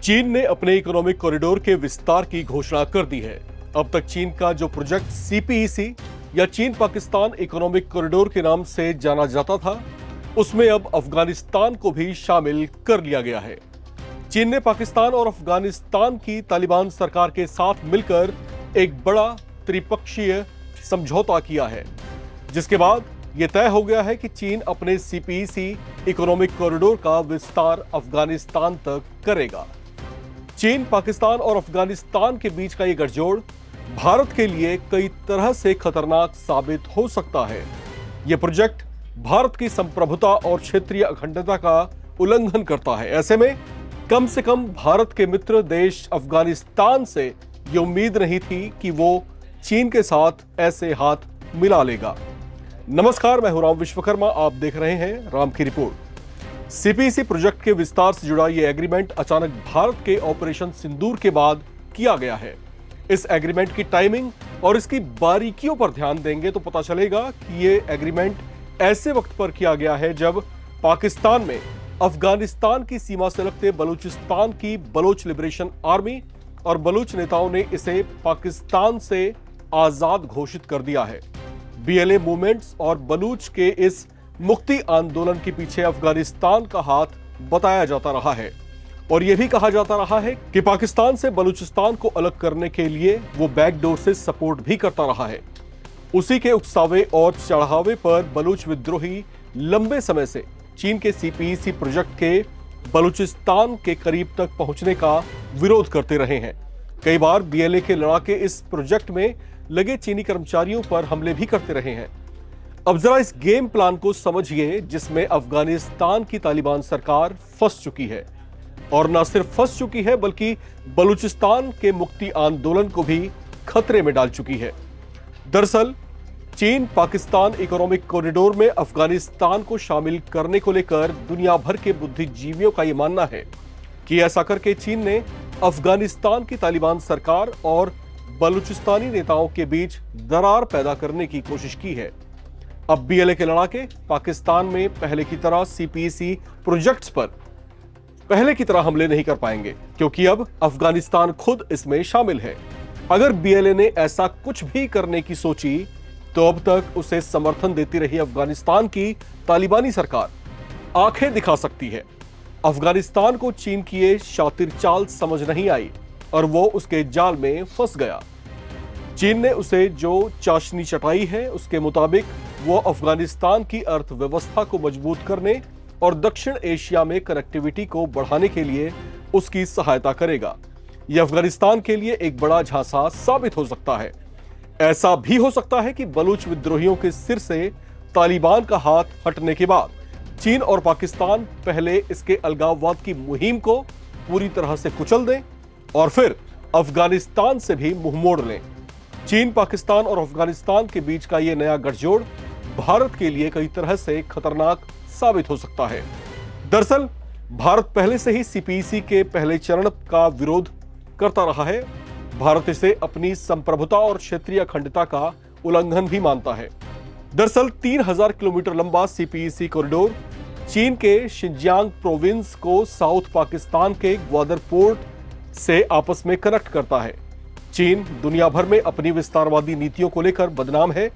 चीन ने अपने इकोनॉमिक कॉरिडोर के विस्तार की घोषणा कर दी है। अब तक चीन का जो प्रोजेक्ट सीपीईसी या चीन पाकिस्तान इकोनॉमिक कॉरिडोर के नाम से जाना जाता था, उसमें अब अफगानिस्तान को भी शामिल कर लिया गया है। चीन ने पाकिस्तान और अफगानिस्तान की तालिबान सरकार के साथ मिलकर एक बड़ा त्रिपक्षीय समझौता किया है, जिसके बाद यह तय हो गया है कि चीन अपने सीपीईसी इकोनॉमिक कॉरिडोर का विस्तार अफगानिस्तान तक करेगा। चीन, पाकिस्तान और अफगानिस्तान के बीच का यह गठजोड़ भारत के लिए कई तरह से खतरनाक साबित हो सकता है। यह प्रोजेक्ट भारत की संप्रभुता और क्षेत्रीय अखंडता का उल्लंघन करता है। ऐसे में कम से कम भारत के मित्र देश अफगानिस्तान से यह उम्मीद नहीं थी कि वो चीन के साथ ऐसे हाथ मिला लेगा। नमस्कार, मैं हूं राम विश्वकर्मा, आप देख रहे हैं राम की रिपोर्ट। सीपीईसी प्रोजेक्ट के विस्तार से जुड़ा यह एग्रीमेंट अचानक भारत के ऑपरेशन सिंदूर के बाद किया गया है। इस एग्रीमेंट की टाइमिंग और इसकी बारीकियों पर ध्यान देंगे तो पता चलेगा कि यह एग्रीमेंट ऐसे वक्त पर किया गया है जब पाकिस्तान में अफगानिस्तान की सीमा से लगते बलूचिस्तान की बलोच लिबरेशन आर्मी और बलूच नेताओं ने इसे पाकिस्तान से आजाद घोषित कर दिया है। बीएलए मूवमेंट्स और बलूच के इस मुक्ति आंदोलन के पीछे अफगानिस्तान का हाथ बताया जाता रहा है और यह भी कहा जाता रहा है कि पाकिस्तान से बलूचिस्तान को अलग करने के लिए वो बैकडोर से सपोर्ट भी करता रहा है। उसी के उकसावे और चढ़ावे पर बलूच विद्रोही लंबे समय से चीन के सीपीईसी प्रोजेक्ट के बलूचिस्तान के करीब तक पहुंचने का विरोध करते रहे हैं। कई बार बीएलए के लड़ाके इस प्रोजेक्ट में लगे चीनी कर्मचारियों पर हमले भी करते रहे हैं। अब जरा इस गेम प्लान को समझिए, जिसमें अफगानिस्तान की तालिबान सरकार फंस चुकी है और न सिर्फ फंस चुकी है बल्कि बलूचिस्तान के मुक्ति आंदोलन को भी खतरे में डाल चुकी है। दरअसल चीन पाकिस्तान इकोनॉमिक कॉरिडोर में अफगानिस्तान को शामिल करने को लेकर दुनिया भर के बुद्धिजीवियों का यह मानना है कि ऐसा करके चीन ने अफगानिस्तान की तालिबान सरकार और बलूचिस्तानी नेताओं के बीच दरार पैदा करने की कोशिश की है। अब बीएलए के लड़ाके पाकिस्तान में पहले की तरह सीपीईसी प्रोजेक्ट्स पर पहले की तरह हमले नहीं कर पाएंगे, क्योंकि अब अफगानिस्तान खुद इसमें शामिल है। अगर बीएलए ने ऐसा कुछ भी करने की सोची तो अब तक उसे समर्थन देती रही अफगानिस्तान की तालिबानी सरकार आंखें दिखा सकती है। अफगानिस्तान को चीन की ये शातिर चाल समझ नहीं आई और वो उसके जाल में फंस गया। चीन ने उसे जो चाशनी चटाई है, उसके मुताबिक वो अफगानिस्तान की अर्थव्यवस्था को मजबूत करने और दक्षिण एशिया में कनेक्टिविटी को बढ़ाने के लिए उसकी सहायता करेगा। यह अफगानिस्तान के लिए एक बड़ा झांसा साबित हो सकता है। ऐसा भी हो सकता है कि बलूच विद्रोहियों के सिर से तालिबान का हाथ हटने के बाद चीन और पाकिस्तान पहले इसके अलगाववाद की मुहिम को पूरी तरह से कुचल दें और फिर अफगानिस्तान से भी मुंह मोड़ लें। चीन, पाकिस्तान और अफगानिस्तान के बीच का यह नया गठजोड़ भारत के लिए कई तरह से खतरनाक साबित हो सकता है। दरअसल भारत पहले से ही सीपीईसी के पहले चरण का विरोध करता रहा है। भारत इसे अपनी संप्रभुता और क्षेत्रीय अखंडता का उल्लंघन भी मानता है। दरअसल 3000 किलोमीटर लंबा सीपीईसी कॉरिडोर चीन के शिनजियांग प्रोविंस को साउथ पाकिस्तान के ग्वादर पोर्ट से आपस में कनेक्ट करता है। चीन दुनिया भर में अपनी विस्तारवादी नीतियों को लेकर बदनाम है।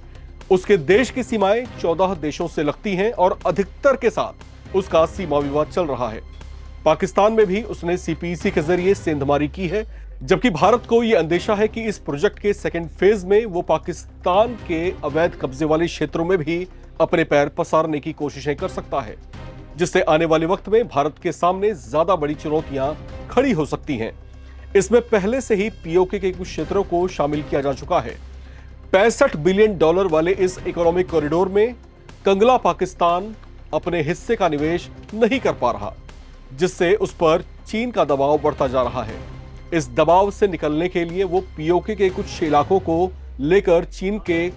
उसके देश की सीमाएं 14 देशों से लगती हैं और अधिकतर के साथ उसका सीमा विवाद चल रहा है। पाकिस्तान में भी उसने सीपीईसी के जरिए सेंधमारी की है, जबकि भारत को यह अंदेशा है कि इस प्रोजेक्ट के सेकेंड फेज में वो पाकिस्तान के अवैध कब्जे वाले क्षेत्रों में भी अपने पैर पसारने की कोशिशें कर सकता है, जिससे आने वाले वक्त में भारत के सामने ज्यादा बड़ी चुनौतियां खड़ी हो सकती हैं। इसमें पहले से ही पीओके के कुछ क्षेत्रों को शामिल किया जा चुका है। $65 बिलियन वाले इस इकोनॉमिक कॉरिडोर में कंगला पाकिस्तान अपने हिस्से का निवेश नहीं कर पा रहा, जिससे उस पर चीन का दबाव बढ़ता जा रहा है। इस दबाव से निकलने के लिए वो पीओके के कुछ इलाकों को लेकर चीन के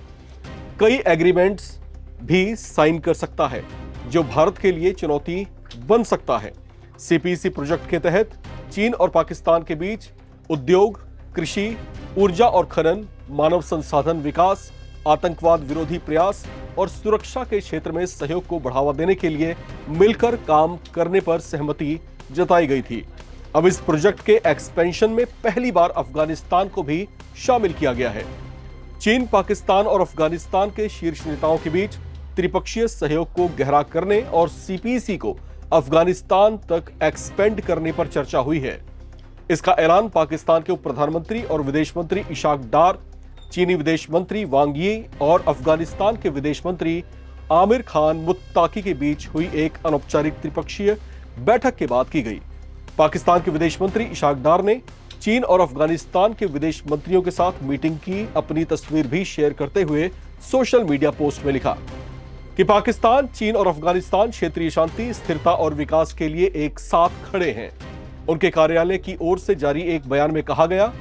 कई एग्रीमेंट्स भी साइन कर सकता है, जो भारत के लिए चुनौती बन सकता है। सीपीईसी प्रोजेक्ट के तहत चीन और पाकिस्तान के बीच उद्योग, कृषि, ऊर्जा और खनन, मानव संसाधन विकास, आतंकवाद विरोधी प्रयास और सुरक्षा के क्षेत्र में सहयोग को बढ़ावा देने के लिए मिलकर काम करने पर सहमति जताई गई थी। अब इस प्रोजेक्ट के एक्सपेंशन में पहली बार अफगानिस्तान को भी शामिल किया गया है। चीन, पाकिस्तान और अफगानिस्तान के शीर्ष नेताओं के बीच त्रिपक्षीय सहयोग को गहरा करने और सीपीईसी को अफगानिस्तान तक एक्सपेंड करने पर चर्चा हुई है। इसका ऐलान पाकिस्तान के उप प्रधानमंत्री और विदेश मंत्री इशाक डार, चीनी विदेश मंत्री वांग यी और अफगानिस्तान के विदेश मंत्री आमिर खान मुत्ताकी के बीच हुई एक अनौपचारिक त्रिपक्षीय बैठक के बाद की गई। पाकिस्तान के विदेश मंत्री इशाक डार ने चीन और अफगानिस्तान के विदेश मंत्रियों के साथ मीटिंग की अपनी तस्वीर भी शेयर करते हुए सोशल मीडिया पोस्ट में लिखा कि पाकिस्तान, चीन और अफगानिस्तान क्षेत्रीय शांति, स्थिरता और विकास के लिए एक साथ खड़े हैं। उनके कार्यालय की ओर से जारी एक बयान में कहा गया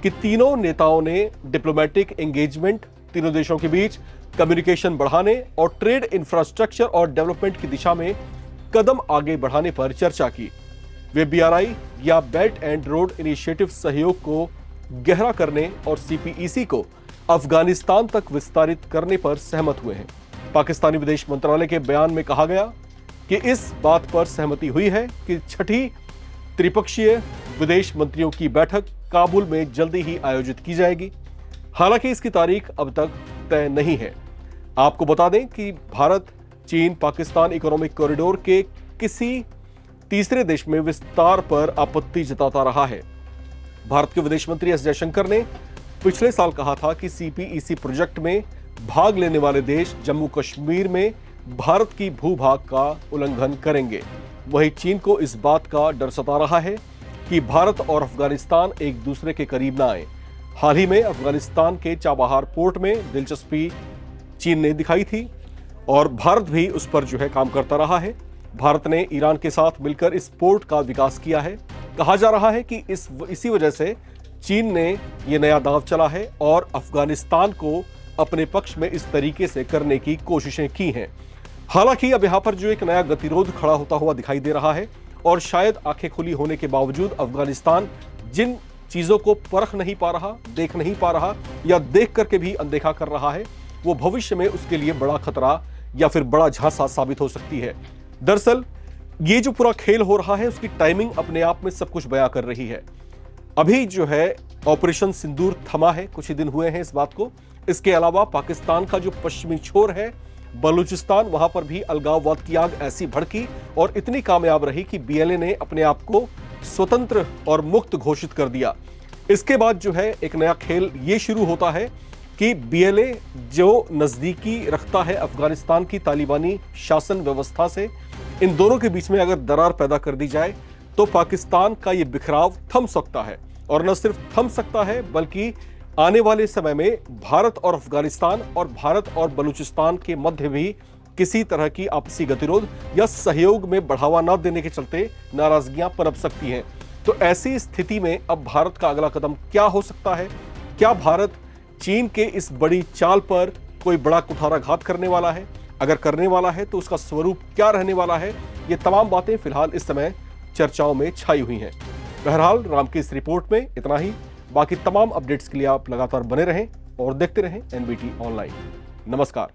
कि तीनों नेताओं ने डिप्लोमेटिक एंगेजमेंट, तीनों देशों के बीच कम्युनिकेशन बढ़ाने और ट्रेड इंफ्रास्ट्रक्चर और डेवलपमेंट की दिशा में कदम आगे बढ़ाने पर चर्चा की। वे बीआरआई या बेल्ट एंड रोड इनिशिएटिव सहयोग को गहरा करने और सीपीईसी को अफगानिस्तान तक विस्तारित करने पर सहमत हुए हैं। पाकिस्तानी विदेश मंत्रालय के बयान में कहा गया कि इस बात पर सहमति हुई है कि छठी त्रिपक्षीय विदेश मंत्रियों की बैठक काबुल में जल्दी ही आयोजित की जाएगी। हालांकि इसकी तारीख अब तक तय नहीं है। आपको बता दें कि भारत चीन पाकिस्तान इकोनॉमिक कॉरिडोर के किसी तीसरे देश में विस्तार पर आपत्ति जताता रहा है। भारत के विदेश मंत्री एस जयशंकर ने पिछले साल कहा था कि सीपीईसी प्रोजेक्ट में भाग लेने वाले देश जम्मू कश्मीर में भारत की भूभाग का उल्लंघन करेंगे। वहीं चीन को इस बात का डर सता रहा है कि भारत और अफगानिस्तान एक दूसरे के करीब ना आए। हाल ही में अफगानिस्तान के चाबहार पोर्ट में दिलचस्पी चीन ने दिखाई थी और भारत भी उस पर काम करता रहा है। भारत ने ईरान के साथ मिलकर इस पोर्ट का विकास किया है। कहा जा रहा है कि इसी वजह से चीन ने यह नया दांव चला है और अफगानिस्तान को अपने पक्ष में इस तरीके से करने की कोशिशें की हैं। हालांकि अब यहां पर एक नया गतिरोध खड़ा होता हुआ दिखाई दे रहा है और शायद आंखें खुली होने के बावजूद अफगानिस्तान जिन चीजों को परख नहीं पा रहा, देख नहीं पा रहा या देख करके भी अनदेखा कर रहा है, वो भविष्य में उसके लिए बड़ा खतरा या फिर बड़ा झांसा साबित हो सकती है। दरअसल ये जो पूरा खेल हो रहा है उसकी टाइमिंग अपने आप में सब कुछ बयां कर रही है। अभी ऑपरेशन सिंदूर थमा है, कुछ ही दिन हुए हैं इस बात को। इसके अलावा पाकिस्तान का जो पश्चिमी छोर है बलूचिस्तान, वहां पर भी अलगाववाद की आग ऐसी भड़की और इतनी कामयाब रही कि बीएलए ने अपने आप को स्वतंत्र और मुक्त घोषित कर दिया। इसके बाद एक नया खेल ये शुरू होता है कि बीएलए जो नजदीकी रखता है अफगानिस्तान की तालिबानी शासन व्यवस्था से, इन दोनों के बीच में अगर दरार पैदा कर दी जाए तो पाकिस्तान का ये बिखराव थम सकता है। और न सिर्फ थम सकता है बल्कि आने वाले समय में भारत और अफगानिस्तान और भारत और बलूचिस्तान के मध्य भी किसी तरह की आपसी गतिरोध या सहयोग में बढ़ावा न देने के चलते नाराजगियां पनप सकती हैं। तो ऐसी स्थिति में अब भारत का अगला कदम क्या हो सकता है? क्या भारत चीन के इस बड़ी चाल पर कोई बड़ा कुठाराघात करने वाला है? अगर करने वाला है तो उसका स्वरूप क्या रहने वाला है? ये तमाम बातें फिलहाल इस समय चर्चाओं में छाई हुई हैं। बहरहाल राम की इस रिपोर्ट में इतना ही। बाकी तमाम अपडेट्स के लिए आप लगातार बने रहें और देखते रहें एनबीटी ऑनलाइन। नमस्कार।